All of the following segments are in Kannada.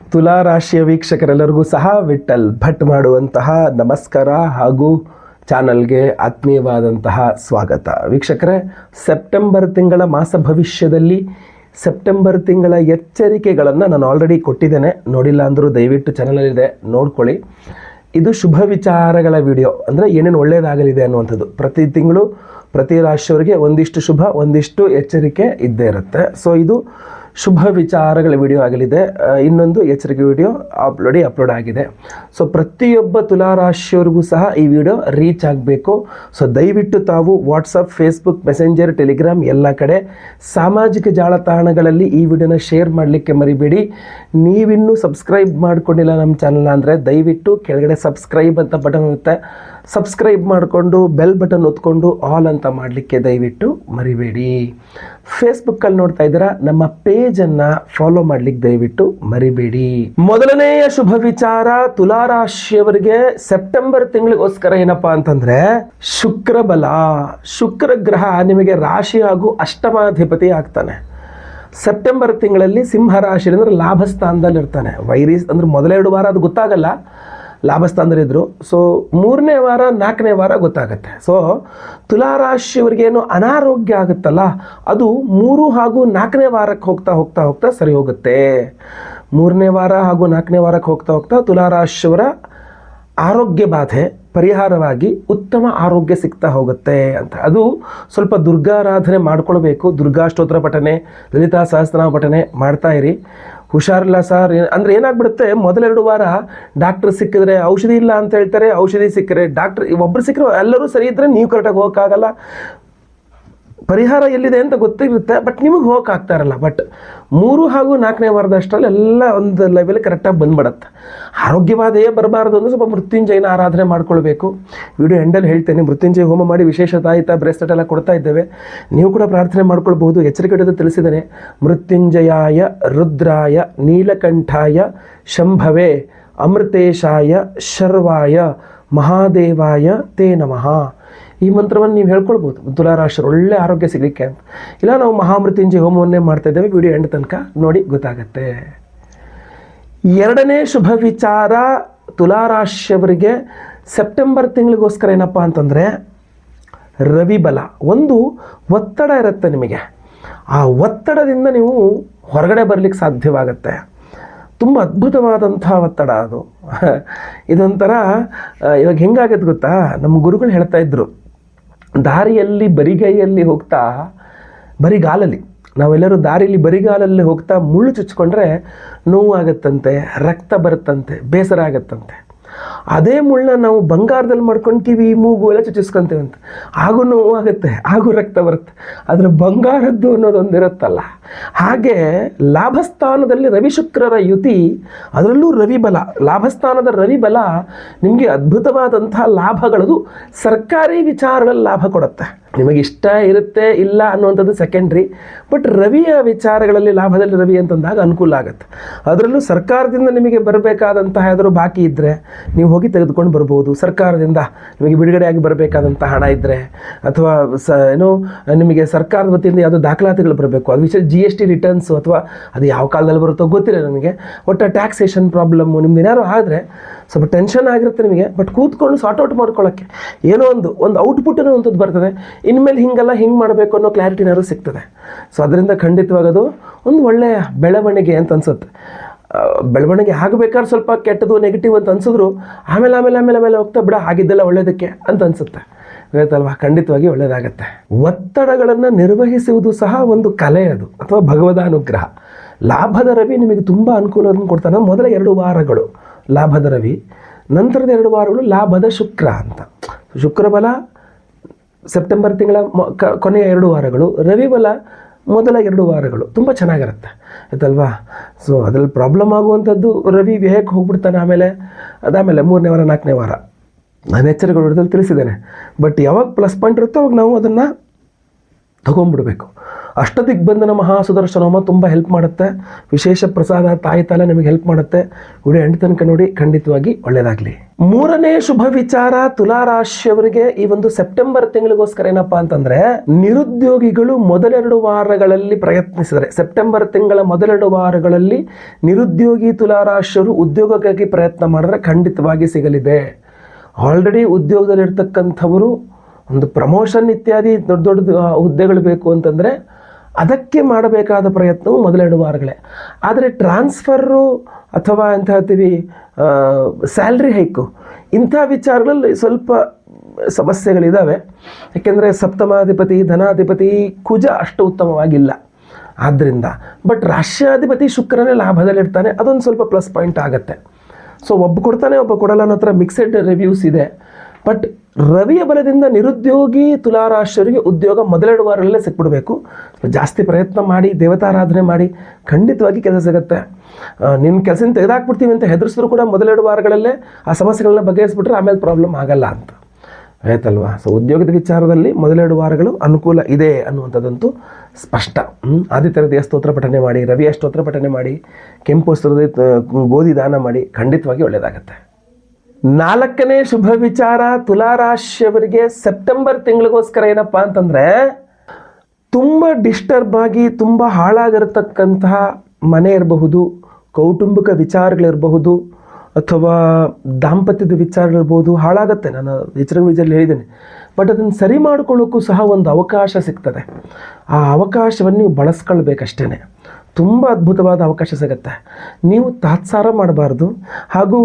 ತುಲಾ ರಾಶಿಯ ವೀಕ್ಷಕರೆಲ್ಲರಿಗೂ ಸಹ ವಿಠಲ್ ಭಟ್ ಮಾಡುವಂತಹ ನಮಸ್ಕಾರ ಹಾಗೂ ಚಾನಲ್ಗೆ ಆತ್ಮೀಯವಾದಂತಹ ಸ್ವಾಗತ. ವೀಕ್ಷಕರೇ, ಸೆಪ್ಟೆಂಬರ್ ತಿಂಗಳ ಮಾಸ ಭವಿಷ್ಯದಲ್ಲಿ ಸೆಪ್ಟೆಂಬರ್ ತಿಂಗಳ ಎಚ್ಚರಿಕೆಗಳನ್ನು ನಾನು ಆಲ್ರೆಡಿ ಕೊಟ್ಟಿದ್ದೇನೆ. ನೋಡಿಲ್ಲ ಅಂದರೂ ದಯವಿಟ್ಟು ಚಾನಲಲ್ಲಿದೆ, ನೋಡ್ಕೊಳ್ಳಿ. ಇದು ಶುಭ ವಿಚಾರಗಳ ವಿಡಿಯೋ, ಅಂದರೆ ಏನೇನು ಒಳ್ಳೆಯದಾಗಲಿದೆ ಅನ್ನುವಂಥದ್ದು. ಪ್ರತಿ ತಿಂಗಳು ಪ್ರತಿ ರಾಶಿಯವರಿಗೆ ಒಂದಿಷ್ಟು ಶುಭ ಒಂದಿಷ್ಟು ಎಚ್ಚರಿಕೆ ಇದ್ದೇ ಇರುತ್ತೆ. ಸೊ ಇದು ಶುಭ ವಿಚಾರಗಳ ವಿಡಿಯೋ ಆಗಲಿದೆ. ಇನ್ನೊಂದು ಎಚ್ಚರಿಕೆ ವಿಡಿಯೋ ಅಪ್ಲೋಡ್ ಆಗಿದೆ. ಸೊ ಪ್ರತಿಯೊಬ್ಬ ತುಲಾರಾಶಿಯವರಿಗೂ ಸಹ ಈ ವಿಡಿಯೋ ರೀಚ್ ಆಗಬೇಕು. ಸೊ ದಯವಿಟ್ಟು ತಾವು ವಾಟ್ಸಪ್, ಫೇಸ್ಬುಕ್, ಮೆಸೆಂಜರ್, ಟೆಲಿಗ್ರಾಮ್ ಎಲ್ಲ ಕಡೆ ಸಾಮಾಜಿಕ ಜಾಲತಾಣಗಳಲ್ಲಿ ಈ ವಿಡಿಯೋನ ಶೇರ್ ಮಾಡಲಿಕ್ಕೆ ಮರಿಬೇಡಿ. ನೀವಿನ್ನೂ ಸಬ್ಸ್ಕ್ರೈಬ್ ಮಾಡ್ಕೊಂಡಿಲ್ಲ ನಮ್ಮ ಚಾನಲ್ನ ಅಂದರೆ ದಯವಿಟ್ಟು ಕೆಳಗಡೆ ಸಬ್ಸ್ಕ್ರೈಬ್ ಅಂತ ಬಟನ್ ಇರುತ್ತೆ, ಸಬ್ಸ್ಕ್ರೈಬ್ ಮಾಡಿಕೊಂಡು ಬೆಲ್ ಬಟನ್ ಒತ್ಕೊಂಡು ಆಲ್ ಅಂತ ಮಾಡಲಿಕ್ಕೆ ದಯವಿಟ್ಟು ಮರಿಬೇಡಿ. ಫೇಸ್ಬುಕ್ಕಲ್ಲಿ ನೋಡ್ತಾ ಇದ್ದೀರಾ, ನಮ್ಮ ಪೇಜನ್ನು ಫಾಲೋ ಮಾಡಲಿಕ್ಕೆ ದಯವಿಟ್ಟು ಮರಿಬೇಡಿ. ಮೊದಲನೆಯ ಶುಭ ವಿಚಾರ ತುಲಾರಾಶಿಯವರಿಗೆ ಸೆಪ್ಟೆಂಬರ್ ತಿಂಗಳಿಗೋಸ್ಕರ ಏನಪ್ಪಾ ಅಂತಂದ್ರೆ ಶುಕ್ರ ಬಲ. ಶುಕ್ರ ಗ್ರಹ ನಿಮಗೆ ರಾಶಿ ಹಾಗೂ ಅಷ್ಟಮಾಧಿಪತಿ ಆಗ್ತಾನೆ. ಸೆಪ್ಟೆಂಬರ್ ತಿಂಗಳಲ್ಲಿ ಸಿಂಹ ರಾಶಿ ಅಂದರೆ ಲಾಭ ಸ್ಥಾನದಲ್ಲಿ ಇರ್ತಾನೆ. ವೈರೀಸ್ ಅಂದ್ರೆ ಮೊದಲೆರಡು ವಾರ ಅದು ಗೊತ್ತಾಗಲ್ಲ, ಲಾಭಸ್ಥಾನದಲ್ಲಿದ್ದರು. ಸೊ 3ನೇ ವಾರ 4ನೇ ವಾರ ಗೊತ್ತಾಗುತ್ತೆ. ಸೊ ತುಲಾರಾಶಿಯವರಿಗೇನು ಅನಾರೋಗ್ಯ ಆಗುತ್ತಲ್ಲ, ಅದು 3 ಹಾಗೂ 4ನೇ ವಾರಕ್ಕೆ ಹೋಗ್ತಾ ಸರಿ ಹೋಗುತ್ತೆ. 3ನೇ ವಾರ ಹಾಗೂ 4ನೇ ವಾರಕ್ಕೆ ಹೋಗ್ತಾ ತುಲಾರಾಶಿಯವರ ಆರೋಗ್ಯ ಬಾಧೆ ಪರಿಹಾರವಾಗಿ ಉತ್ತಮ ಆರೋಗ್ಯ ಸಿಗ್ತಾ ಹೋಗುತ್ತೆ ಅಂತ. ಅದು ಸ್ವಲ್ಪ ದುರ್ಗಾರಾಧನೆ ಮಾಡ್ಕೊಳ್ಬೇಕು. ದುರ್ಗಾ ಸ್ತೋತ್ರ ಪಠನೆ, ಲಲಿತಾ ಸಹಸ್ರನಾಮ ಪಠನೆ ಮಾಡ್ತಾ ಇರಿ. ಹುಷಾರಿಲ್ಲ ಸರ್ ಅಂದರೆ ಏನಾಗ್ಬಿಡುತ್ತೆ, ಮೊದಲೆರಡು ವಾರ ಡಾಕ್ಟ್ರ್ ಸಿಕ್ಕಿದ್ರೆ ಔಷಧಿ ಇಲ್ಲ ಅಂತ ಹೇಳ್ತಾರೆ, ಔಷಧಿ ಸಿಕ್ಕರೆ ಡಾಕ್ಟ್ರ್ ಒಬ್ಬರು ಸಿಕ್ಕರೆ ಎಲ್ಲರೂ ಸರಿ ಇದ್ದರೆ ನೀವು ಕರೆಕ್ಟಾಗಿ ಹೋಗೋಕ್ಕಾಗಲ್ಲ. ಪರಿಹಾರ ಎಲ್ಲಿದೆ ಅಂತ ಗೊತ್ತಿರುತ್ತೆ, ಬಟ್ ನಿಮಗೆ ಹೋಗೋಕ್ಕಾಗ್ತಾ ಇರಲ್ಲ. ಬಟ್ 3 ಹಾಗೂ 4ನೇ ವಾರದಷ್ಟರಲ್ಲಿ ಎಲ್ಲ ಒಂದು ಲೆವೆಲ್ ಕರೆಕ್ಟಾಗಿ ಬಂದ್ಬಿಡತ್ತೆ. ಆರೋಗ್ಯವಾದೇ ಬರಬಾರ್ದು ಅಂದರೆ ಸ್ವಲ್ಪ ಮೃತ್ಯುಂಜಯನ ಆರಾಧನೆ ಮಾಡ್ಕೊಳ್ಬೇಕು. ವಿಡಿಯೋ ಎಂಡಲ್ಲಿ ಹೇಳ್ತೇನೆ, ಮೃತ್ಯುಂಜಯ ಹೋಮ ಮಾಡಿ ವಿಶೇಷ ತಾಯಿತ ಬ್ರೇಸ್ಲೆಟ್ ಎಲ್ಲ ಕೊಡ್ತಾ ಇದ್ದೇವೆ, ನೀವು ಕೂಡ ಪ್ರಾರ್ಥನೆ ಮಾಡ್ಕೊಳ್ಬಹುದು. ಎಚ್ಚರಿಕೆ ಹಿಡಿದು ತಿಳಿಸಿದ್ದೇನೆ. ಮೃತ್ಯುಂಜಯಾಯ ರುದ್ರಾಯ ನೀಲಕಂಠಾಯ ಶಂಭವೇ ಅಮೃತೇಶಾಯ ಶರ್ವಾಯ ಮಹಾದೇವಾಯ ತೇ ನಮಃ. ಈ ಮಂತ್ರವನ್ನು ನೀವು ಹೇಳ್ಕೊಳ್ಬೋದು ತುಲಾರಾಶಿಯರು ಒಳ್ಳೆ ಆರೋಗ್ಯ ಸಿಗಲಿಕ್ಕೆ ಅಂತ. ಇಲ್ಲ ನಾವು ಮಹಾಮೃತ್ಯುಂಜಯ ಹೋಮವನ್ನೇ ಮಾಡ್ತಾ ಇದ್ದೇವೆ, ವಿಡಿಯೋ ಎಂಡ್ ತನಕ ನೋಡಿ ಗೊತ್ತಾಗತ್ತೆ. ಎರಡನೇ ಶುಭ ವಿಚಾರ ತುಲಾರಾಶಿಯವರಿಗೆ ಸೆಪ್ಟೆಂಬರ್ ತಿಂಗಳಿಗೋಸ್ಕರ ಏನಪ್ಪ ಅಂತಂದರೆ ರವಿ ಬಲ. ಒಂದು ಒತ್ತಡ ಇರುತ್ತೆ ನಿಮಗೆ, ಆ ಒತ್ತಡದಿಂದ ನೀವು ಹೊರಗಡೆ ಬರಲಿಕ್ಕೆ ಸಾಧ್ಯವಾಗತ್ತೆ. ತುಂಬ ಅದ್ಭುತವಾದಂಥ ಒತ್ತಡ ಅದು. ಇದೊಂಥರ ಇವಾಗ ಹೆಂಗಾಗತ್ತೆ ಗೊತ್ತಾ, ನಮ್ಮ ಗುರುಗಳು ಹೇಳ್ತಾ ಇದ್ರು, ದಾರಿಯಲ್ಲಿ ಬರಿಗೈಯಲ್ಲಿ ಹೋಗ್ತಾ, ಬರಿಗಾಲಲ್ಲಿ ನಾವೆಲ್ಲರೂ ದಾರಿಯಲ್ಲಿ ಬರಿಗಾಲಲ್ಲಿ ಹೋಗ್ತಾ ಮುಳ್ಳು ಚುಚ್ಕೊಂಡ್ರೆ ನೋವು ಆಗುತ್ತಂತೆ, ರಕ್ತ ಬರುತ್ತಂತೆ, ಬೇಸರ ಆಗುತ್ತಂತೆ. ಅದೇ ಮುಳ್ಳನ್ನ ನಾವು ಬಂಗಾರದಲ್ಲಿ ಮಾಡ್ಕೊಂಡು ಕಿವಿ ಮೂಗು ಎಲ್ಲ ಚುಚ್ಚಿಸ್ಕೊಂತೀವಂತೆ, ಹಾಗೂ ನೋವು ಆಗುತ್ತೆ, ಹಾಗೂ ರಕ್ತ ಬರುತ್ತೆ. ಆದರೆ ಬಂಗಾರದ್ದು ಅನ್ನೋದೊಂದಿರುತ್ತಲ್ಲ. ಹಾಗೆ ಲಾಭಸ್ಥಾನದಲ್ಲಿ ರವಿ ಶುಕ್ರರ ಯುತಿ, ಅದರಲ್ಲೂ ರವಿ ಬಲ, ಲಾಭಸ್ಥಾನದ ರವಿ ಬಲ ನಿಮಗೆ ಅದ್ಭುತವಾದಂಥ ಲಾಭಗಳದು ಸರ್ಕಾರಿ ವಿಚಾರಗಳಲ್ಲಿ ಲಾಭ ಕೊಡುತ್ತೆ. ನಿಮಗೆ ಇಷ್ಟ ಇರುತ್ತೆ ಇಲ್ಲ ಅನ್ನುವಂಥದ್ದು ಸೆಕೆಂಡ್ರಿ, ಬಟ್ ರವಿಯ ವಿಚಾರಗಳಲ್ಲಿ ಲಾಭದಲ್ಲಿ ರವಿ ಅಂತಂದಾಗ ಅನುಕೂಲ ಆಗುತ್ತೆ. ಅದರಲ್ಲೂ ಸರ್ಕಾರದಿಂದ ನಿಮಗೆ ಬರಬೇಕಾದಂತಹ ಯಾವ್ದಾದ್ರು ಬಾಕಿ ಇದ್ದರೆ ನೀವು ಹೋಗಿ ತೆಗೆದುಕೊಂಡು ಬರ್ಬೋದು. ಸರ್ಕಾರದಿಂದ ನಿಮಗೆ ಬಿಡುಗಡೆಯಾಗಿ ಬರಬೇಕಾದಂಥ ಹಣ ಇದ್ದರೆ, ಅಥವಾ ನಿಮಗೆ ಸರ್ಕಾರದ ವತಿಯಿಂದ ಯಾವುದೋ ದಾಖಲಾತಿಗಳು ಬರಬೇಕು, ಅದು ವಿಷಯ GST ರಿಟರ್ನ್ಸು, ಅಥವಾ ಅದು ಯಾವ ಕಾಲದಲ್ಲಿ ಬರುತ್ತೋ ಗೊತ್ತಿಲ್ಲ ನನಗೆ. ಒಟ್ಟು ಟ್ಯಾಕ್ಸೇಷನ್ ಪ್ರಾಬ್ಲಮ್ಮು ನಿಮ್ದು ಏನಾದ್ರು ಆದರೆ ಸ್ವಲ್ಪ ಟೆನ್ಷನ್ ಆಗಿರುತ್ತೆ ನಿಮಗೆ, ಬಟ್ ಕೂತ್ಕೊಂಡು ಸಾರ್ಟ್ ಔಟ್ ಮಾಡ್ಕೊಳ್ಳೋಕ್ಕೆ ಏನೋ ಒಂದು ಔಟ್ಪುಟ್ ಅನ್ನೋವಂಥದ್ದು ಬರ್ತದೆ. ಇನ್ಮೇಲೆ ಹಿಂಗೆಲ್ಲ ಹಿಂಗೆ ಮಾಡಬೇಕು ಅನ್ನೋ ಕ್ಲಾರಿಟಿನಾದ್ರು ಸಿಗ್ತದೆ. ಸೊ ಅದರಿಂದ ಖಂಡಿತವಾಗದು ಒಂದು ಒಳ್ಳೆಯ ಬೆಳವಣಿಗೆ ಅಂತ ಅನ್ಸುತ್ತೆ. ಬೆಳವಣಿಗೆ ಆಗಬೇಕಾದ್ರೆ ಸ್ವಲ್ಪ ಕೆಟ್ಟದು ನೆಗೆಟಿವ್ ಅಂತ ಅನ್ಸಿದ್ರು ಆಮೇಲೆ ಹೋಗ್ತಾ ಬಿಡ ಆಗಿದ್ದೆಲ್ಲ ಒಳ್ಳೆಯದಕ್ಕೆ ಅಂತ ಅನ್ಸುತ್ತೆ. ಗೊತ್ತಲ್ವಾ, ಖಂಡಿತವಾಗಿ ಒಳ್ಳೆಯದಾಗತ್ತೆ. ಒತ್ತಡಗಳನ್ನು ನಿರ್ವಹಿಸುವುದು ಸಹ ಒಂದು ಕಲೆ ಅದು, ಅಥವಾ ಭಗವದಾನುಗ್ರಹ. ಲಾಭದ ರವಿ ನಿಮಗೆ ತುಂಬ ಅನುಕೂಲವನ್ನು ಕೊಡ್ತಾನೆ. ಮೊದಲ 2 ವಾರಗಳು ಲಾಭದ ರವಿ, ನಂತರದ 2 ವಾರಗಳು ಲಾಭದ ಶುಕ್ರ ಅಂತ. ಶುಕ್ರ ಬಲ ಸೆಪ್ಟೆಂಬರ್ ತಿಂಗಳ ಕೊನೆಯ 2 ವಾರಗಳು, ರವಿ ಬಲ ಮೊದಲ 2 ವಾರಗಳು ತುಂಬ ಚೆನ್ನಾಗಿರುತ್ತೆ, ಆಯ್ತಲ್ವಾ. ಸೊ ಅದರಲ್ಲಿ ಪ್ರಾಬ್ಲಮ್ ಆಗುವಂಥದ್ದು ರವಿ ವ್ಯಯಕ್ಕೆ ಹೋಗ್ಬಿಡ್ತಾನೆ. ಅದಾದಮೇಲೆ 3ನೇ ವಾರ 4ನೇ ವಾರ ನಾನು ಎಚ್ಚರಿಕೆಗಳು ಹಿಡಿದಲ್ಲಿ ತಿಳಿಸಿದ್ದೇನೆ. ಬಟ್ ಯಾವಾಗ ಪ್ಲಸ್ ಪಾಯಿಂಟ್ ಇರುತ್ತೋ ಅವಾಗ ನಾವು ಅದನ್ನು ತಗೊಂಡ್ಬಿಡ್ಬೇಕು. ಅಷ್ಟದಿಗ್ಬಂಧನ ಮಹಾಸುದರ್ಶನ ಹೋಮ ತುಂಬ ಹೆಲ್ಪ್ ಮಾಡುತ್ತೆ. ವಿಶೇಷ ಪ್ರಸಾದ ತಾಯಿ ತಾಲ ನಿಮಗೆ ಹೆಲ್ಪ್ ಮಾಡುತ್ತೆ. ವಿಡಿಯೋ ಎಂಡ್ ತನಕ ನೋಡಿ, ಖಂಡಿತವಾಗಿ ಒಳ್ಳೆಯದಾಗಲಿ. ಮೂರನೇ ಶುಭ ವಿಚಾರ ತುಲಾರಾಶಿಯವರಿಗೆ ಈ ಒಂದು ಸೆಪ್ಟೆಂಬರ್ ತಿಂಗಳಿಗೋಸ್ಕರ ಏನಪ್ಪಾ ಅಂತಂದ್ರೆ, ನಿರುದ್ಯೋಗಿಗಳು ಮೊದಲೆರಡು ವಾರಗಳಲ್ಲಿ ಪ್ರಯತ್ನಿಸಿದರೆ, ಸೆಪ್ಟೆಂಬರ್ ತಿಂಗಳ ಮೊದಲೆರಡು ವಾರಗಳಲ್ಲಿ ನಿರುದ್ಯೋಗಿ ತುಲಾರಾಶಿಯವರು ಉದ್ಯೋಗಕ್ಕಾಗಿ ಪ್ರಯತ್ನ ಮಾಡಿದ್ರೆ ಖಂಡಿತವಾಗಿ ಸಿಗಲಿದೆ. ಆಲ್ರೆಡಿ ಉದ್ಯೋಗದಲ್ಲಿರ್ತಕ್ಕಂಥವರು ಒಂದು ಪ್ರಮೋಷನ್ ಇತ್ಯಾದಿ ದೊಡ್ಡ ದೊಡ್ಡ ಹುದ್ದೆಗಳು ಬೇಕು ಅಂತಂದರೆ ಅದಕ್ಕೆ ಮಾಡಬೇಕಾದ ಪ್ರಯತ್ನವು ಮೊದಲೆರಡು ವಾರಗಳೇ. ಆದರೆ ಟ್ರಾನ್ಸ್ಫರು ಅಥವಾ ಎಂತ ಹೇಳ್ತೀವಿ ಸ್ಯಾಲ್ರಿ ಹೈಕು ಇಂಥ ವಿಚಾರಗಳಲ್ಲಿ ಸ್ವಲ್ಪ ಸಮಸ್ಯೆಗಳಿದ್ದಾವೆ. ಯಾಕೆಂದರೆ ಸಪ್ತಮಾಧಿಪತಿ ಧನಾಧಿಪತಿ ಕುಜ ಅಷ್ಟು ಉತ್ತಮವಾಗಿಲ್ಲ. ಆದ್ದರಿಂದ ಬಟ್ ರಾಷ್ಟ್ರಾಧಿಪತಿ ಶುಕ್ರನೇ ಲಾಭದಲ್ಲಿರ್ತಾನೆ, ಅದೊಂದು ಸ್ವಲ್ಪ ಪ್ಲಸ್ ಪಾಯಿಂಟ್ ಆಗುತ್ತೆ. ಸೊ ಒಬ್ಬ ಕೊಡ್ತಾನೆ ಒಬ್ಬ ಕೊಡಲ್ಲ ಅನ್ನೋ ಥರ ಮಿಕ್ಸೆಡ್ ರಿವ್ಯೂಸ್ ಇದೆ. ಬಟ್ ರವಿಯ ಬಲದಿಂದ ನಿರುದ್ಯೋಗಿ ತುಲಾರಾಶಿಯವರಿಗೆ ಉದ್ಯೋಗ ಮೊದಲೆರಡು ವಾರಗಳಲ್ಲೇ ಸಿಕ್ಬಿಡಬೇಕು. ಜಾಸ್ತಿ ಪ್ರಯತ್ನ ಮಾಡಿ, ದೇವತಾರಾಧನೆ ಮಾಡಿ, ಖಂಡಿತವಾಗಿ ಕೆಲಸ ಸಿಗುತ್ತೆ. ನಿಮ್ಮ ಕೆಲಸದಿಂದ ತೆಗೆದಾಕ್ಬಿಡ್ತೀವಿ ಅಂತ ಹೆದರಿಸಿದ್ರು ಕೂಡ ಮೊದಲೆರಡು ವಾರಗಳಲ್ಲೇ ಆ ಸಮಸ್ಯೆಗಳನ್ನ ಬಗೆಹರಿಸ್ಬಿಟ್ರೆ ಆಮೇಲೆ ಪ್ರಾಬ್ಲಮ್ ಆಗಲ್ಲ ಅಂತ ಆಯ್ತಲ್ವಾ. ಸೊ ಉದ್ಯೋಗದ ವಿಚಾರದಲ್ಲಿ ಮೊದಲೆರಡು ವಾರಗಳು ಅನುಕೂಲ ಇದೆ ಅನ್ನುವಂಥದ್ದಂತೂ ಸ್ಪಷ್ಟ. ಆದಿತ್ಯ ಹೃದಯ ಸ್ತೋತ್ರ ಪಠನೆ ಮಾಡಿ, ರವಿಯ ಸ್ತೋತ್ರ ಪಠನೆ ಮಾಡಿ, ಕೆಂಪು ವಸ್ತ್ರದ ಗೋಧಿ ದಾನ ಮಾಡಿ, ಖಂಡಿತವಾಗಿ ಒಳ್ಳೆಯದಾಗತ್ತೆ. ನಾಲ್ಕನೇ ಶುಭ ವಿಚಾರ ತುಲಾರಾಶಿಯವರಿಗೆ ಸೆಪ್ಟೆಂಬರ್ ತಿಂಗಳಿಗೋಸ್ಕರ ಏನಪ್ಪ ಅಂತಂದರೆ, ತುಂಬ ಡಿಸ್ಟರ್ಬ್ ಆಗಿ ತುಂಬ ಹಾಳಾಗಿರತಕ್ಕಂತಹ ಮನೆ ಇರಬಹುದು, ಕೌಟುಂಬಿಕ ವಿಚಾರಗಳಿರಬಹುದು, ಅಥವಾ ದಾಂಪತ್ಯದ ವಿಚಾರಗಳಿರ್ಬೋದು, ಹಾಳಾಗತ್ತೆ. ನಾನು ವಿಚಾರದಲ್ಲಿ ಹೇಳಿದ್ದೇನೆ. ಬಟ್ ಅದನ್ನು ಸರಿ ಮಾಡ್ಕೊಳ್ಳೋಕ್ಕೂ ಸಹ ಒಂದು ಅವಕಾಶ ಸಿಗ್ತದೆ. ಆ ಅವಕಾಶವನ್ನು ನೀವು ಬಳಸ್ಕೊಳ್ಬೇಕಷ್ಟೇ. ತುಂಬ ಅದ್ಭುತವಾದ ಅವಕಾಶ ಸಿಗುತ್ತೆ. ನೀವು ತಾತ್ಸಾರ ಮಾಡಬಾರ್ದು. ಹಾಗೂ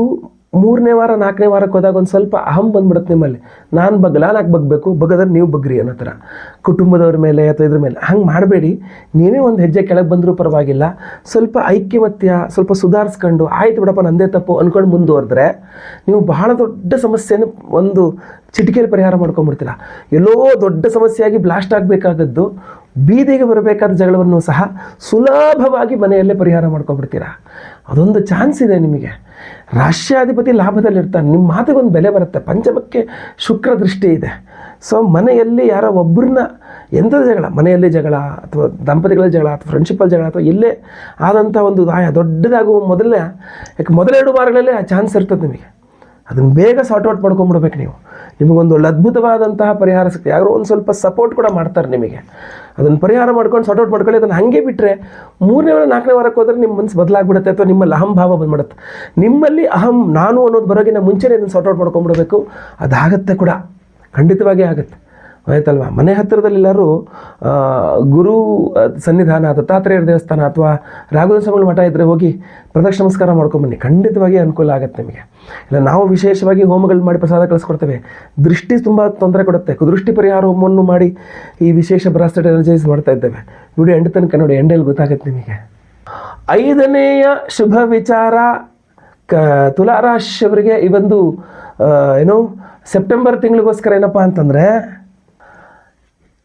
3ನೇ ವಾರ 4ನೇ ವಾರಕ್ಕೆ ಹೋದಾಗ ಒಂದು ಸ್ವಲ್ಪ ಅಹಂ ಬಂದ್ಬಿಡುತ್ತೆ ನಿಮ್ಮಲ್ಲಿ. ನಾನು ಯಾಕೆ ಬಗ್ಬೇಕು, ಬಗ್ಗದ್ರೆ ನೀವು ಬಗ್ರಿ ಅನ್ನೋ ಥರ, ಕುಟುಂಬದವ್ರ ಮೇಲೆ ಅಥವಾ ಇದ್ರ ಮೇಲೆ. ಹಂಗೆ ಮಾಡಬೇಡಿ. ನೀವೇ ಒಂದು ಹೆಜ್ಜೆ ಕೆಳಗೆ ಬಂದರೂ ಪರವಾಗಿಲ್ಲ. ಸ್ವಲ್ಪ ಐಕ್ಯಮತ್ಯ ಸ್ವಲ್ಪ ಸುಧಾರಿಸ್ಕೊಂಡು, ಆಯ್ತು ಬಿಡಪ್ಪ ನಂದೇ ತಪ್ಪು ಅಂದ್ಕೊಂಡು ಮುಂದುವರೆದ್ರೆ ನೀವು ಬಹಳ ದೊಡ್ಡ ಸಮಸ್ಯೆಯನ್ನು ಒಂದು ಚಿಟಿಕೆಯಲ್ಲಿ ಪರಿಹಾರ ಮಾಡ್ಕೊಂಡ್ಬಿಡ್ತೀರ. ಎಲ್ಲೋ ದೊಡ್ಡ ಸಮಸ್ಯೆಯಾಗಿ ಬ್ಲಾಸ್ಟ್ ಆಗಬೇಕಾದದ್ದು ಬೀದಿಗೆ ಬರಬೇಕಾದ ಜಗಳವನ್ನು ಸಹ ಸುಲಭವಾಗಿ ಮನೆಯಲ್ಲೇ ಪರಿಹಾರ ಮಾಡ್ಕೊಂಡ್ಬಿಡ್ತೀರ. ಅದೊಂದು ಚಾನ್ಸ್ ಇದೆ ನಿಮಗೆ. ರಾಷ್ಟ್ರಾಧಿಪತಿ ಲಾಭದಲ್ಲಿರ್ತಾನೆ, ನಿಮ್ಮ ಮಾತಿಗೊಂದು ಬೆಲೆ ಬರುತ್ತೆ. ಪಂಚಮಕ್ಕೆ ಶುಕ್ರ ದೃಷ್ಟಿ ಇದೆ. ಸೊ ಮನೆಯಲ್ಲಿ ಯಾರೋ ಒಬ್ಬರನ್ನ ಎಂಥದ್ದು ಜಗಳ, ಮನೆಯಲ್ಲಿ ಜಗಳ ಅಥವಾ ದಂಪತಿಗಳ ಜಗಳ ಅಥವಾ ಫ್ರೆಂಡ್ಶಿಪ್ಪಲ್ಲಿ ಜಗಳ ಅಥವಾ ಎಲ್ಲೇ ಆದಂಥ ಒಂದು ದೊಡ್ಡದಾಗುವ ಮೊದಲೆರಡು ವಾರಗಳಲ್ಲೇ ಆ ಚಾನ್ಸ್ ಇರ್ತದೆ ನಿಮಗೆ. ಅದನ್ನು ಬೇಗ ಸಾರ್ಟ್ ಔಟ್ ಮಾಡ್ಕೊಂಡ್ಬಿಡ್ಬೇಕು ನೀವು. ನಿಮಗೊಂದು ಒಳ್ಳೆ ಅದ್ಭುತವಾದಂತಹ ಪರಿಹಾರ ಸಿಗ್ತದೆ. ಯಾರೋ ಒಂದು ಸ್ವಲ್ಪ ಸಪೋರ್ಟ್ ಕೂಡ ಮಾಡ್ತಾರೆ ನಿಮಗೆ. ಅದನ್ನು ಪರಿಹಾರ ಮಾಡ್ಕೊಂಡು ಸಾರ್ಟ್ ಔಟ್ ಮಾಡ್ಕೊಳ್ಳಿ. ಅದನ್ನು ಹಾಗೆ ಬಿಟ್ಟರೆ 3ನೇ ವಾರ 4ನೇ ವಾರಕ್ಕೆ ಹೋದರೆ ನಿಮ್ಮ ಮನಸ್ಸು ಬದಲಾಗ್ಬಿಡುತ್ತೆ, ಅಥವಾ ನಿಮ್ಮಲ್ಲಿ ಅಹಂಭಾವ ಬಂದ್ಬಿಡುತ್ತೆ. ನಿಮ್ಮಲ್ಲಿ ನಾನು ಅನ್ನೋದು ಬರೋಗಿನ ಮುಂಚೆನೇ ಇದನ್ನು ಸಾರ್ಟ್ ಔಟ್ ಮಾಡ್ಕೊಂಡ್ಬಿಡ್ಬೇಕು. ಅದಾಗತ್ತೆ ಕೂಡ, ಖಂಡಿತವಾಗಿ ಆಗುತ್ತೆ. ಆಯ್ತಲ್ವ. ಮನೆ ಹತ್ತಿರದಲ್ಲಿ ಎಲ್ಲರೂ ಗುರು ಸನ್ನಿಧಾನ, ದತ್ತಾತ್ರೇಯರ ದೇವಸ್ಥಾನ ಅಥವಾ ರಾಘವೇಂದ್ರ ಸ್ವಾಮಿಗಳ ಮಠ ಇದ್ದರೆ ಹೋಗಿ ಪ್ರದಕ್ಷಿಣ ನಮಸ್ಕಾರ ಮಾಡ್ಕೊಂಬನ್ನಿ. ಖಂಡಿತವಾಗಿ ಅನುಕೂಲ ಆಗುತ್ತೆ ನಿಮಗೆ. ಇಲ್ಲ ನಾವು ವಿಶೇಷವಾಗಿ ಹೋಮಗಳು ಮಾಡಿ ಪ್ರಸಾದ ಕಳಿಸ್ಕೊಡ್ತೇವೆ. ದೃಷ್ಟಿ ತುಂಬ ತೊಂದರೆ ಕೊಡುತ್ತೆ. ಕುದೃಷ್ಟಿ ಪರಿಹಾರ ಹೋಮವನ್ನು ಮಾಡಿ ಈ ವಿಶೇಷ ಬ್ರಾಸ್ಲೆಟ್ ಎನರ್ಜೈಸ್ ಮಾಡ್ತಾ ಇದ್ದೇವೆ. ವಿಡಿಯೋ ಎಂಡ್ ತನಕ ನೋಡಿ, ಎಂಡಲ್ಲಿ ಗೊತ್ತಾಗುತ್ತೆ ನಿಮಗೆ. 5ನೇಯ ಶುಭ ವಿಚಾರ ತುಲಾರಾಶಿಯವರಿಗೆ ಈ ಒಂದು ಸೆಪ್ಟೆಂಬರ್ ತಿಂಗಳಿಗೋಸ್ಕರ ಏನಪ್ಪ ಅಂತಂದರೆ,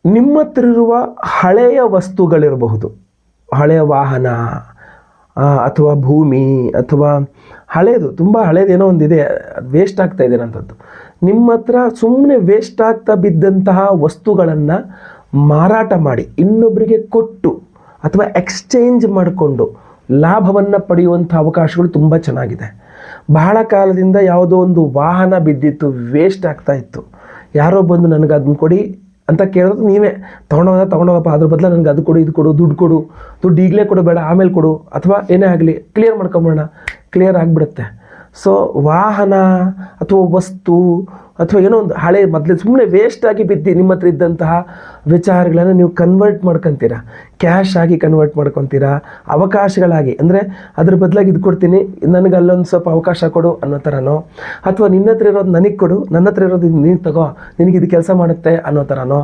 ನಿಮ್ಮ ಹತ್ರ ಇರುವ ಹಳೆಯ ವಸ್ತುಗಳಿರಬಹುದು, ಹಳೆಯ ವಾಹನ ಅಥವಾ ಭೂಮಿ ಅಥವಾ ಹಳೇದು, ತುಂಬ ಹಳೇದೇನೋ ಒಂದಿದೆ, ಅದು ವೇಸ್ಟ್ ಆಗ್ತಾ ಇದೆ ಅಂಥದ್ದು. ನಿಮ್ಮ ಹತ್ರ ಸುಮ್ಮನೆ ವೇಸ್ಟ್ ಆಗ್ತಾ ಬಿದ್ದಂತಹ ವಸ್ತುಗಳನ್ನು ಮಾರಾಟ ಮಾಡಿ ಇನ್ನೊಬ್ಬರಿಗೆ ಕೊಟ್ಟು ಅಥವಾ ಎಕ್ಸ್ಚೇಂಜ್ ಮಾಡಿಕೊಂಡು ಲಾಭವನ್ನು ಪಡೆಯುವಂಥ ಅವಕಾಶಗಳು ತುಂಬ ಚೆನ್ನಾಗಿದೆ. ಬಹಳ ಕಾಲದಿಂದ ಯಾವುದೋ ಒಂದು ವಾಹನ ಬಿದ್ದಿತ್ತು, ವೇಸ್ಟ್ ಆಗ್ತಾ ಇತ್ತು. ಯಾರೋ ಬಂದು ನನಗೆ ಅದನ್ನು ಕೊಡಿ ಅಂತ ಕೇಳೋದು, ನೀವೇ ತೊಗೊಂಡೋಗಪ್ಪ, ಅದ್ರ ಬದಲು ನನಗೆ ಅದು ಕೊಡು, ಇದು ಕೊಡು, ದುಡ್ಡು ಈಗಲೇ ಕೊಡು, ಬೇಡ ಆಮೇಲೆ ಕೊಡು, ಅಥವಾ ಏನೇ ಆಗಲಿ ಕ್ಲಿಯರ್ ಮಾಡ್ಕೊಂಬೋಣ, ಕ್ಲಿಯರ್ ಆಗಿಬಿಡುತ್ತೆ. ಸೊ ವಾಹನ ಅಥವಾ ವಸ್ತು ಅಥವಾ ಏನೋ ಒಂದು ಹಳೆ ಮೊದಲೇ ಸುಮ್ಮನೆ ವೇಸ್ಟ್ ಆಗಿ ಬಿದ್ದು ನಿಮ್ಮ ಹತ್ರ ಇದ್ದಂತಹ ವಿಚಾರಗಳನ್ನು ನೀವು ಕನ್ವರ್ಟ್ ಮಾಡ್ಕೊತೀರಾ, ಕ್ಯಾಶ್ ಆಗಿ ಕನ್ವರ್ಟ್ ಮಾಡ್ಕೊತೀರಾ, ಅವಕಾಶಗಳಾಗಿ. ಅಂದರೆ ಅದ್ರ ಬದಲಾಗಿ ಇದು ಕೊಡ್ತೀನಿ, ನನಗೆ ಅಲ್ಲೊಂದು ಸ್ವಲ್ಪ ಅವಕಾಶ ಕೊಡು ಅನ್ನೋ ಥರನೋ, ಅಥವಾ ನಿನ್ನ ಹತ್ರ ಇರೋದು ನನಗೆ ಕೊಡು, ನನ್ನ ಹತ್ರ ಇರೋದು ನೀನು ತಗೋ, ನಿನಗೆ ಇದು ಕೆಲಸ ಮಾಡುತ್ತೆ ಅನ್ನೋ ಥರನೋ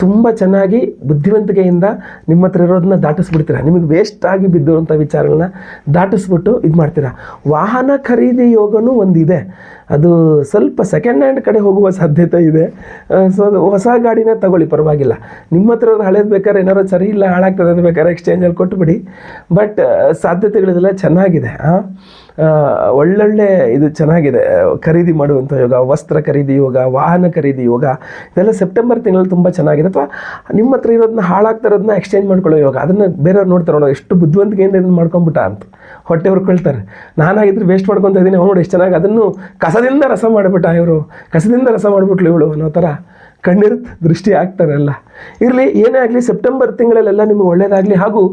ತುಂಬ ಚೆನ್ನಾಗಿ ಬುದ್ಧಿವಂತಿಕೆಯಿಂದ ನಿಮ್ಮ ಹತ್ರ ಇರೋದನ್ನ ದಾಟಿಸ್ಬಿಡ್ತೀರಾ. ನಿಮಗೆ ವೇಸ್ಟ್ ಆಗಿ ಬಿದ್ದಿರುವಂಥ ವಿಚಾರಗಳನ್ನ ದಾಟಿಸ್ಬಿಟ್ಟು ಇದು ಮಾಡ್ತೀರಾ. ವಾಹನ ಖರೀದಿ ಯೋಗನೂ ಒಂದಿದೆ. ಅದು ಸ್ವಲ್ಪ ಸೆಕೆಂಡ್ ಹ್ಯಾಂಡ್ ಕಡೆ ಹೋಗುವ ಸಾಧ್ಯತೆ ಇದೆ. ಸೊ ಅದು ಹೊಸ ಗಾಡಿನೇ ತಗೊಳ್ಳಿ, ಪರವಾಗಿಲ್ಲ. ನಿಮ್ಮ ಹತ್ರ ಹಳೇದು ಬೇಕಾದ್ರೆ ಏನಾದ್ರು ಸರಿ ಇಲ್ಲ ಹಾಳಾಗ್ತದೆ ಅದು ಬೇಕಾದ್ರೆ ಎಕ್ಸ್ಚೇಂಜಲ್ಲಿ ಕೊಟ್ಟುಬಿಡಿ. ಬಟ್ ಸಾಧ್ಯತೆಗಳಿದೆಲ್ಲ ಚೆನ್ನಾಗಿದೆ. ಒಳ್ಳೊಳ್ಳೆ ಇದು ಚೆನ್ನಾಗಿದೆ. ಖರೀದಿ ಮಾಡುವಂಥ ಯೋಗ, ವಸ್ತ್ರ ಖರೀದಿ ಯೋಗ, ವಾಹನ ಖರೀದಿ ಯೋಗ, ಇದೆಲ್ಲ ಸೆಪ್ಟೆಂಬರ್ ತಿಂಗಳಲ್ಲಿ ತುಂಬ ಚೆನ್ನಾಗಿದೆ. ಅಥವಾ ನಿಮ್ಮ ಹತ್ರ ಇರೋದನ್ನ ಹಾಳಾಗ್ತಾ ಇರೋದನ್ನ ಎಕ್ಸ್ಚೇಂಜ್ ಮಾಡ್ಕೊಳ್ಳೋ ಯೋಗ, ಅದನ್ನು ಬೇರೆಯವ್ರು ನೋಡ್ತಾರೆ, ನೋಡೋ ಎಷ್ಟು ಬುದ್ಧಿವಂತಿಕೆಯಿಂದ ಇದನ್ನು ಮಾಡ್ಕೊಂಬಿಟ್ಟ ಅಂತ ಹೊಟ್ಟೆ ಹೊರ್ಕೊಳ್ತಾರೆ. ನಾನಾಗಿದ್ರೆ ವೇಸ್ಟ್ ಮಾಡ್ಕೊತಾ ಇದ್ದೀನಿ, ನೋಡಿ ಎಷ್ಟು ಚೆನ್ನಾಗಿ ಅದನ್ನು ಕಸದಿಂದ ರಸ ಮಾಡಿಬಿಟ್ಟ ಇವರು, ಕಸದಿಂದ ರಸ ಮಾಡಿಬಿಟ್ಲು ಇವಳು ಅನ್ನೋ ಥರ ಕಣ್ಣಿರುತ್ತೆ, ದೃಷ್ಟಿ ಆಗ್ತಾರಲ್ಲ. ಇರಲಿ, ಏನೇ ಆಗಲಿ ಸೆಪ್ಟೆಂಬರ್ ತಿಂಗಳಲ್ಲೆಲ್ಲ ನಿಮಗೆ ಒಳ್ಳೆಯದಾಗಲಿ. ಹಾಗೂ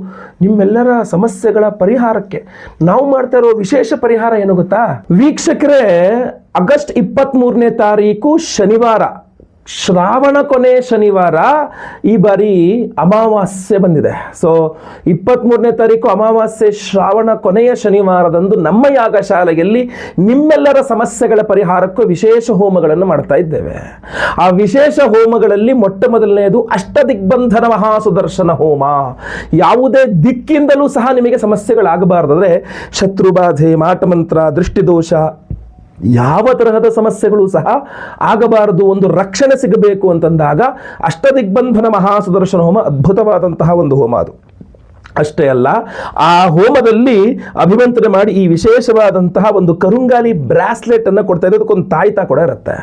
ನಿಮ್ಮೆಲ್ಲರ ಸಮಸ್ಯೆಗಳ ಪರಿಹಾರಕ್ಕೆ ನಾವು ಮಾಡ್ತಾ ಇರೋ ವಿಶೇಷ ಪರಿಹಾರ ಏನು ಗೊತ್ತಾ ವೀಕ್ಷಕರೇ? ಆಗಸ್ಟ್ 23ನೇ ತಾರೀಕು ಶನಿವಾರ, ಶ್ರಾವಣ ಕೊನೆ ಶನಿವಾರ, ಈ ಬಾರಿ ಅಮಾವಾಸ್ಯೆ ಬಂದಿದೆ. ಸೊ 23ನೇ ತಾರೀಕು ಅಮಾವಾಸ್ಯೆ, ಶ್ರಾವಣ ಕೊನೆಯ ಶನಿವಾರದಂದು ನಮ್ಮ ಯಾಗಶಾಲೆಯಲ್ಲಿ ನಿಮ್ಮೆಲ್ಲರ ಸಮಸ್ಯೆಗಳ ಪರಿಹಾರಕ್ಕೂ ವಿಶೇಷ ಹೋಮಗಳನ್ನು ಮಾಡ್ತಾ ಇದ್ದೇವೆ. ಆ ವಿಶೇಷ ಹೋಮಗಳಲ್ಲಿ ಮೊಟ್ಟ ಮೊದಲನೆಯದು ಅಷ್ಟದಿಗ್ಬಂಧನ ಮಹಾಸುದರ್ಶನ ಹೋಮ. ಯಾವುದೇ ದಿಕ್ಕಿಂದಲೂ ಸಹ ನಿಮಗೆ ಸಮಸ್ಯೆಗಳಾಗಬಾರ್ದಾದ್ರೆ, ಶತ್ರುಬಾಧೆ, ಮಾಟಮಂತ್ರ, ದೃಷ್ಟಿದೋಷ, ಯಾವ ತರಹದ ಸಮಸ್ಯೆಗಳು ಸಹ ಆಗಬಾರದು, ಒಂದು ರಕ್ಷಣೆ ಸಿಗಬೇಕು ಅಂತಂದಾಗ ಅಷ್ಟದಿಗ್ಬಂಧನ ಮಹಾಸುದರ್ಶನ ಹೋಮ ಅದ್ಭುತವಾದಂತಹ ಒಂದು ಹೋಮ ಅದು. ಅಷ್ಟೇ ಅಲ್ಲ, ಆ ಹೋಮದಲ್ಲಿ ಅಭಿಮಂತ್ರಣ ಮಾಡಿ ಈ ವಿಶೇಷವಾದಂತಹ ಒಂದು ಕರುಂಗಾಲಿ ಬ್ರಾಸ್ಲೆಟ್ ಅನ್ನು ಕೊಡ್ತಾ ಇದ್ದಾರೆ. ಅದಕ್ಕೊಂದು ತಾಯ್ತ ಕೂಡ ಇರುತ್ತೆ.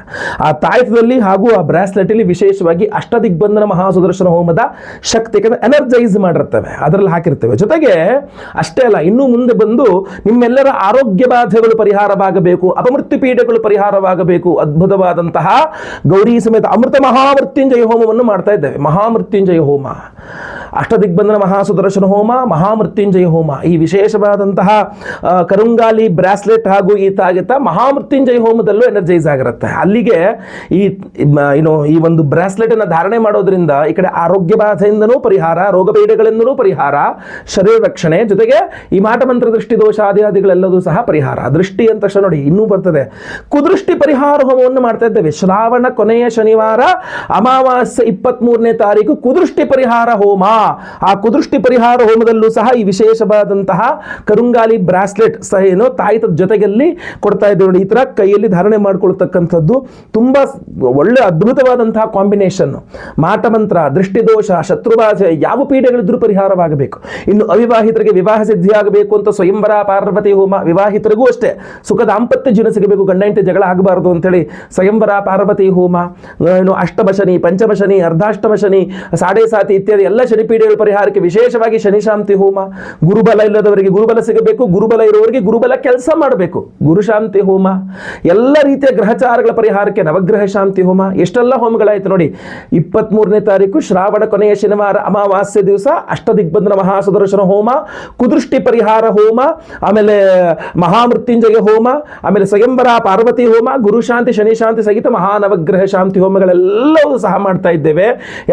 ಆ ತಾಯ್ತದಲ್ಲಿ ಹಾಗೂ ಆ ಬ್ರಾಸ್ಲೆಟಲ್ಲಿ ವಿಶೇಷವಾಗಿ ಅಷ್ಟದಿಗ್ಬಂಧನ ಮಹಾಸುದರ್ಶನ ಹೋಮದ ಶಕ್ತಿಗೆ ಎನರ್ಜೈಸ್ ಮಾಡಿರ್ತವೆ, ಅದರಲ್ಲಿ ಹಾಕಿರ್ತೇವೆ. ಜೊತೆಗೆ ಅಷ್ಟೇ ಅಲ್ಲ, ಇನ್ನು ಮುಂದೆ ಬಂದು ನಿಮ್ಮೆಲ್ಲರ ಆರೋಗ್ಯ ಬಾಧೆಗಳು ಪರಿಹಾರವಾಗಬೇಕು, ಅಪಮೃತ್ಯು ಪೀಠಗಳು ಪರಿಹಾರವಾಗಬೇಕು, ಅದ್ಭುತವಾದಂತಹ ಗೌರಿ ಸಮೇತ ಅಮೃತ ಮಹಾಮೃತ್ಯುಂಜಯ ಹೋಮವನ್ನು ಮಾಡ್ತಾ ಇದ್ದೇವೆ. ಮಹಾಮೃತ್ಯುಂಜಯ ಹೋಮ, ಅಷ್ಟದಿಗ್ಬಂಧನ ಮಹಾಸುದರ್ಶನ ಹೋಮ, ಮಹಾಮೃತ್ಯುಂಜಯ ಹೋಮ, ಈ ವಿಶೇಷವಾದಂತಹ ಕರುಂಗಾಲಿ ಬ್ರಾಸ್ಲೆಟ್ ಹಾಗೂ ಈ ತಾಗಿತ ಮಹಾಮೃತ್ಯುಂಜಯ ಹೋಮದಲ್ಲೂ ಎನರ್ಜೈಸ್ ಆಗಿರುತ್ತೆ. ಅಲ್ಲಿಗೆ ಈ ಒಂದು ಬ್ರಾಸ್ಲೆಟ್ ಅನ್ನು ಧಾರಣೆ ಮಾಡೋದ್ರಿಂದ ಈ ಕಡೆ ಆರೋಗ್ಯ ಬಾಧೆಯಿಂದನೂ ಪರಿಹಾರ, ರೋಗ ಪೀಡೆಗಳಿಂದನೂ ಪರಿಹಾರ, ಶರೀರ ರಕ್ಷಣೆ, ಜೊತೆಗೆ ಈ ಮಾಟಮಂತ್ರ, ದೃಷ್ಟಿ ದೋಷ ಆದಿಗಳೆಲ್ಲದೂ ಸಹ ಪರಿಹಾರ. ದೃಷ್ಟಿ ಅಂತ ತಕ್ಷಣ ನೋಡಿ ಇನ್ನೂ ಬರ್ತದೆ, ಕುದೃಷ್ಟಿ ಪರಿಹಾರ ಹೋಮವನ್ನು ಮಾಡ್ತಾ ಇದ್ದೇವೆ. ಶ್ರಾವಣ ಕೊನೆಯ ಶನಿವಾರ ಅಮಾವಾಸ್ಯೆ 23ನೇ ತಾರೀಕು ಕುದೃಷ್ಟಿ ಪರಿಹಾರ ಹೋಮ. ಆ ಕುದೃಷ್ಟಿ ಪರಿಹಾರ ಹೋಮದಲ್ಲೂ ಸಹ ಈ ವಿಶೇಷವಾದಂತಹ ಕರುಂಗಾಲಿ ಬ್ರಾಸ್ಲೆಟ್ ಸಹ ಏನೋ ತಾಯಿತದ ಜೊತೆಗಲ್ಲಿ ಕೊಡ್ತಾ ಇದ್ದೇವೆ ನೋಡಿ. ಈ ತರ ಕೈಯಲ್ಲಿ ಧಾರಣೆ ಮಾಡ್ಕೊಳ್ತಕ್ಕಂಥದ್ದು ತುಂಬಾ ಒಳ್ಳೆ ಅದ್ಭುತವಾದಂತಹ ಕಾಂಬಿನೇಷನ್. ಮಾಟಮಂತ್ರ, ದೃಷ್ಟಿದೋಷ, ಶತ್ರುಬಾಧೆ, ಯಾವ ಪೀಡೆಗಳಿದ್ರೂ ಪರಿಹಾರವಾಗಬೇಕು. ಇನ್ನು ಅವಿವಾಹಿತರಿಗೆ ವಿವಾಹ ಸಿದ್ಧಿಯಾಗಬೇಕು ಅಂತ ಸ್ವಯಂವರ ಪಾರ್ವತಿ ಹೋಮ, ವಿವಾಹಿತರಿಗೂ ಅಷ್ಟೇ ಸುಖ ದಾಂಪತ್ಯ ಜೀವನ ಸಿಗಬೇಕು, ಗಂಡ ಹೆಂಡತಿ ಜಗಳ ಆಗಬಾರದು ಅಂತೇಳಿ ಸ್ವಯಂವರ ಪಾರ್ವತಿ ಹೋಮ. ಇನ್ನು ಅಷ್ಟಮ ಶನಿ, ಪಂಚಮ ಶನಿ, ಅರ್ಧಾಷ್ಟಮ ಶನಿ, ಸಾಡೆ ಸಾತಿ ಇತ್ಯಾದಿ ಎಲ್ಲ ಶನಿ ಪೀಡೆಗಳ ಪರಿಹಾರಕ್ಕೆ ವಿಶೇಷವಾಗಿ ಶನಿ ಶಾಂತಿ ಹೋಮ. ಗುರುಬಲ ಇಲ್ಲದವರಿಗೆ ಗುರುಬಲ ಸಿಗಬೇಕು, ಗುರುಬಲ ಇರುವವರಿಗೆ ಗುರುಬಲ ಕೆಲಸ ಮಾಡಬೇಕು, ಗುರು ಶಾಂತಿ ಹೋಮ. ಎಲ್ಲ ರೀತಿಯ ಗ್ರಹಚಾರಗಳ ಪರಿಹಾರಕ್ಕೆ ನವಗ್ರಹ ಶಾಂತಿ ಹೋಮ. ಎಷ್ಟೆಲ್ಲ ಹೋಮಗಳಾಯ್ತು ನೋಡಿ. 23ನೇ ತಾರೀಕು ಶ್ರಾವಣ ಕೊನೆಯ ಶನಿವಾರ ಅಮಾವಾಸ್ಯೆ ದಿವಸ ಅಷ್ಟದಿಗ್ಬಂಧನ ಮಹಾಸುದರ್ಶನ ಹೋಮ, ಕುದೃಷ್ಟಿ ಪರಿಹಾರ ಹೋಮ, ಆಮೇಲೆ ಮಹಾಮೃತ್ಯುಂಜಯ ಹೋಮ, ಆಮೇಲೆ ಸ್ವಯಂವರ ಪಾರ್ವತಿ ಹೋಮ, ಗುರು ಶಾಂತಿ, ಶನಿ ಶಾಂತಿ ಸಹಿತ ಮಹಾನವಗ್ರಹ ಶಾಂತಿ ಹೋಮಗಳೆಲ್ಲವೂ ಸಹ ಮಾಡ್ತಾ ಇದ್ದೇವೆ.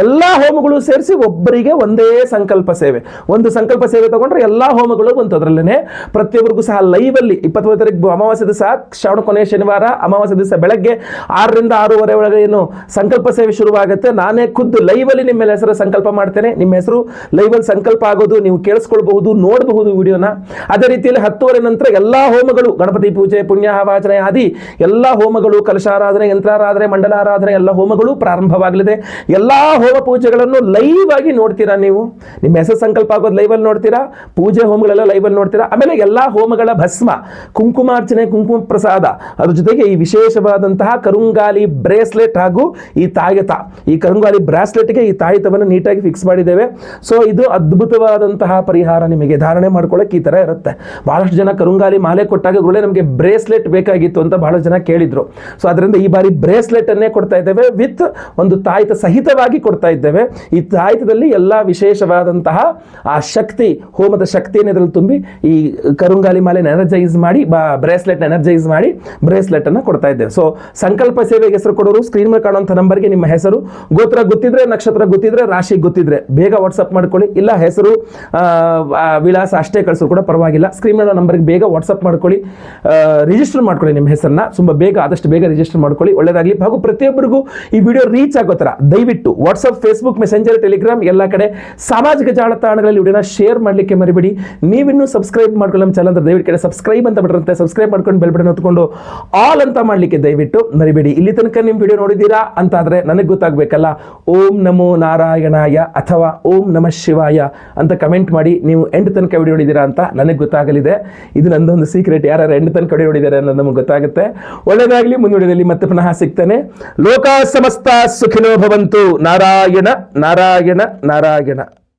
ಎಲ್ಲಾ ಹೋಮಗಳು ಸೇರಿಸಿ ಒಬ್ಬರಿಗೆ ಒಂದೇ ಸಂಕಲ್ಪ ಸೇವೆ. ಒಂದು ಸಂಕಲ್ಪ ಸೇವೆ ತಗೊಂಡ್ರೆ ಎಲ್ಲಾ ಹೋಮಗಳು ಬಂತು ಅದರಲ್ಲೇನೆ. ಪ್ರತಿಯೊಬ್ಬರಿಗೂ ಸಹ ಲೈವ್ ಅಲ್ಲಿ 25ನೇ ತಾರೀಕು ಅಮಾವಾಸ್ಯೆ ದಿವಸ, ಶ್ರಾವಣ ಕೊನೆಯ ಶನಿವಾರ ಅಮಾವಾಸ್ಯೆ ದಿವಸ ಬೆಳಗ್ಗೆ 6ರಿಂದ 6:30 ಒಳಗೆ ಏನು ಸಂಕಲ್ಪ ಸೇವೆ ಶುರುವಾಗುತ್ತೆ. ನಾನೇ ಖುದ್ದು ಲೈವ್ ಅಲ್ಲಿ ನಿಮ್ಮ ಹೆಸರು ಸಂಕಲ್ಪ ಮಾಡ್ತೇನೆ. ನಿಮ್ಮ ಹೆಸರು ಲೈವ್ ಅಲ್ಲಿ ಸಂಕಲ್ಪ ಆಗೋದು ನೀವು ಕೇಳಿಸ್ಕೊಳ್ಬಹುದು, ನೋಡಬಹುದು ವಿಡಿಯೋನ. ಅದೇ ರೀತಿಯಲ್ಲಿ 10:30 ನಂತರ ಎಲ್ಲಾ ಹೋಮಗಳು, ಗಣಪತಿ ಪೂಜೆ, ಪುಣ್ಯಾಹವಾಚನೆ ಆದಿ ಎಲ್ಲಾ ಹೋಮಗಳು, ಕಲಶಾರಾಧನೆ, ಯಂತ್ರಾರಾಧನೆ, ಮಂಡಲಾರಾಧನೆ ಎಲ್ಲ ಹೋಮಗಳು ಪ್ರಾರಂಭವಾಗಲಿದೆ. ಎಲ್ಲಾ ಹೋಮ ಪೂಜೆಗಳನ್ನು ಲೈವ್ ಆಗಿ ನೋಡ್ತೀರಾ ನೀವು. ನಿಮ್ಮ ಹೆಸರು ಸಂಕಲ್ಪ ಆಗೋದು ಲೈವ್ ಅಲ್ಲಿ ನೋಡ್ತೀರಾ, ಪೂಜೆ ಹೋಮಗಳೆಲ್ಲ ಲೈವ್ ಅಲ್ಲಿ ನೋಡ್ತೀರಾ. ಆಮೇಲೆ ಎಲ್ಲಾ ಹೋಮಗಳ ಭಸ್ಮ, ಕುಂಕುಮಾರ್ಚನೆ, ಕುಂಕುಮ ಪ್ರಸಾದ, ಅದ್ರ ಜೊತೆಗೆ ಈ ವಿಶೇಷವಾದಂತಹ ಕರುಂಗಾಲಿ ಬ್ರೇಸ್ಲೆಟ್ ಹಾಗೂ ಈ ತಾಯಿತ, ಈ ಕರುಂಗಾಲಿ ಬ್ರಾಸ್ಲೆಟ್ಗೆ ಈ ತಾಯಿತವನ್ನು ನೀಟಾಗಿ ಫಿಕ್ಸ್ ಮಾಡಿದ್ದೇವೆ. ಸೊ ಇದು ಅದ್ಭುತವಾದಂತಹ ಪರಿಹಾರ. ನಿಮಗೆ ಧಾರಣೆ ಮಾಡ್ಕೊಳ್ಳೋಕೆ ಈ ತರ ಇರುತ್ತೆ. ಬಹಳಷ್ಟು ಜನ ಕರುಂಗಾಲಿ ಮಾಲೆ ಕೊಟ್ಟಾಗ ಗುರುಗಳೇ ನಮಗೆ ಬ್ರೇಸ್ಲೆಟ್ ಬೇಕಾಗಿತ್ತು ಅಂತ ಬಹಳ ಜನ ಕೇಳಿದ್ರು. ಸೊ ಅದರಿಂದ ಈ ಬಾರಿ ಬ್ರೇಸ್ಲೆಟ್ ಅನ್ನೇ ಕೊಡ್ತಾ ಇದ್ದೇವೆ, ವಿತ್ ಒಂದು ತಾಯಿತ ಸಹಿತವಾಗಿ ಕೊಡ್ತಾ ಇದ್ದೇವೆ. ಈ ತಾಯಿತದಲ್ಲಿ ಎಲ್ಲಾ ವಿಶೇಷವಾದಂತಹ ಆ ಶಕ್ತಿ, ಹೋಮದ ಶಕ್ತಿಯನ್ನು ಇದರಲ್ಲಿ ತುಂಬಿ ಈ ಕರುಂಗಾಲಿ ಮಾಲೆ ಎನರ್ಜೈಸ್ ಮಾಡಿ, ಬ್ರೇಸ್ಲೆಟ್ ಎನರ್ಜೈಸ್ ಮಾಡಿ ಬ್ರೇಸ್ಲೆಟ್ ಅನ್ನು ಕೊಡ್ತಾ ಇದ್ದೇವೆ. ಸೊ ಸಂಕಲ್ಪ ಸೇವೆಗೆ ಹೆಸರು ಕೊಡೋರು ಸ್ಕ್ರೀನ್ ಮೇಲೆ ಕಾಣುವಂಥ ನಂಬರ್ಗೆ ನಿಮ್ಮ ಹೆಸರು, ಗೋತ್ರ ಗೊತ್ತಿದ್ರೆ, ನಕ್ಷತ್ರ ಗೊತ್ತಿದ್ರೆ, ರಾಶಿ ಗೊತ್ತಿದ್ರೆ ಬೇಗ ವಾಟ್ಸಪ್ ಮಾಡ್ಕೊಳ್ಳಿ. ಇಲ್ಲ ಹೆಸರು, ವಿಳಾಸ ಅಷ್ಟೇ ಕಳಿಸೋರು ಕೂಡ ಪರವಾಗಿಲ್ಲ. ಸ್ಕ್ರೀನ್ ಮೇಲೆ ನಂಬರ್ಗೆ ಬೇಗ ವಾಟ್ಸಪ್ ಮಾಡ್ಕೊಳ್ಳಿ, ರಿಜಿಸ್ಟರ್ ಮಾಡ್ಕೊಳ್ಳಿ ನಿಮ್ಮ ಹೆಸರನ್ನ. ತುಂಬ ಬೇಗ, ಆದಷ್ಟು ಬೇಗ ರಿಜಿಸ್ಟರ್ ಮಾಡ್ಕೊಳ್ಳಿ, ಒಳ್ಳೆಯದಾಗಲಿ. ಹಾಗೂ ಪ್ರತಿಯೊಬ್ಬರಿಗೂ ಈ ವಿಡಿಯೋ ರೀಚ್ ಆಗೋ ಥರ ದಯವಿಟ್ಟು ವಾಟ್ಸಪ್, ಫೇಸ್ಬುಕ್, ಮೆಸೆಂಜರ್, ಟೆಲಿಗ್ರಾಮ್ ಎಲ್ಲ ಕಡೆ ಸಾಮಾಜಿಕ ಜಾಲತಾಣಗಳಲ್ಲಿ ವಿಡಿಯೋನ ಶೇರ್ ಮಾಡಲಿಕ್ಕೆ ಮರಿಬೇಡಿ. ನೀವಿನ್ನೂ ಸಬ್ಸ್ಕ್ರೈಬ್ ಮಾಡ್ಕೊಳ್ಳೋ ನಮ್ಮ ಚಾನಲ್ ದಯವಿಟ್ಟು ಕಡೆ ಸಬ್ಸ್ಕ್ರೈಬ್ ಅಂತ ಬಿಟ್ಟಿರುತ್ತೆ, ಸಬ್ಸ್ಕ್ರೈಬ್ ಮಾಡ್ಕೊಂಡು ಬೆಲ್ ಬಟನ್ ಹೊತ್ಕೊಂಡು ಆಲ್ ಅಂತ ಮಾಡಲಿಕ್ಕೆ ದಯವಿಟ್ಟು ಮರಿಬೇಡಿ. ಇಲ್ಲಿ ತನಕ ನಿಮ್ಮ ವಿಡಿಯೋ ನೋಡಿದ್ದೀರಾ ಅಂತಾದರೆ ನನಗೆ ಗೊತ್ತಾಗಬೇಕಲ್ಲ. ಓಂ ನಮೋ ನಾರಾಯಣಾಯ ಅಥವಾ ಓಂ ನಮಃ ಶಿವಾಯ ಅಂತ ಕಮೆಂಟ್ ಮಾಡಿ ನೀವು ಎಂಡ್ ತನಕ ವಿಡಿಯೋ ನೋಡಿದ್ದೀರಾ ಅಂತ ನನಗೆ ಗೊತ್ತಾಗಲಿದೆ. ಇದು ನಂದೊಂದು ಸೀಕ್ರೆಟ್, ಯಾರು ಎಂಡ್ ತನಕ ವಿಡಿಯೋ ನೋಡಿದ್ದಾರೆ ಅನ್ನೋದು ನಮಗೆ ಗೊತ್ತಾಗುತ್ತೆ. ಒಳ್ಳೆಯದಾಗಲಿ. ಮುಂದುವರಿದಲ್ಲಿ ಮತ್ತೆ ಪುನಃ ಸಿಗ್ತಾನೆ. ಲೋಕ ಸಮಸ್ತ ಸುಖಿನೋ ಭವಂತು. ನಾರಾಯಣ ನಾರಾಯಣ ನಾರಾಯಣ.